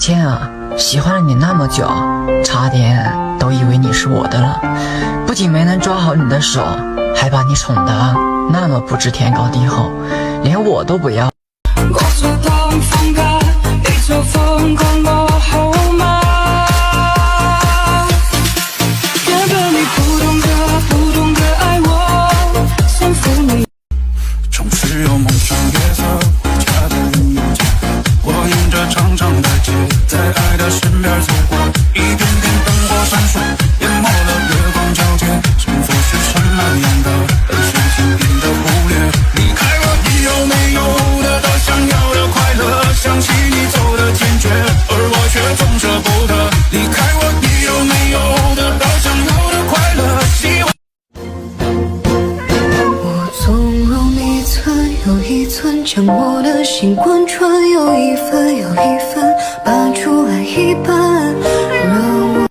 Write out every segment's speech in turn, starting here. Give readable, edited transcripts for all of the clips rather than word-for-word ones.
歉啊，喜欢了你那么久，差点都以为你是我的了。不仅没能抓好你的手，还把你宠得那么不知天高地厚，连我都不要。我错当风格，你做疯狂我后吗？原本你不懂得爱我，想负你。总是有梦想夜色回家的人有家，我沿着长长的街，在爱的身边走过，一点点灯火闪烁，淹没了月光皎洁。幸福是什么样的，很是轻易的忽略。离开我，你有没有得到想要的快乐？想起你走的坚决，而我却总舍不得。离开我，你有没有得到想要的快乐？希望我纵容一寸又一寸，将我的心贯穿，有一分又一分，拔出来一半，让我。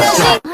Yeah.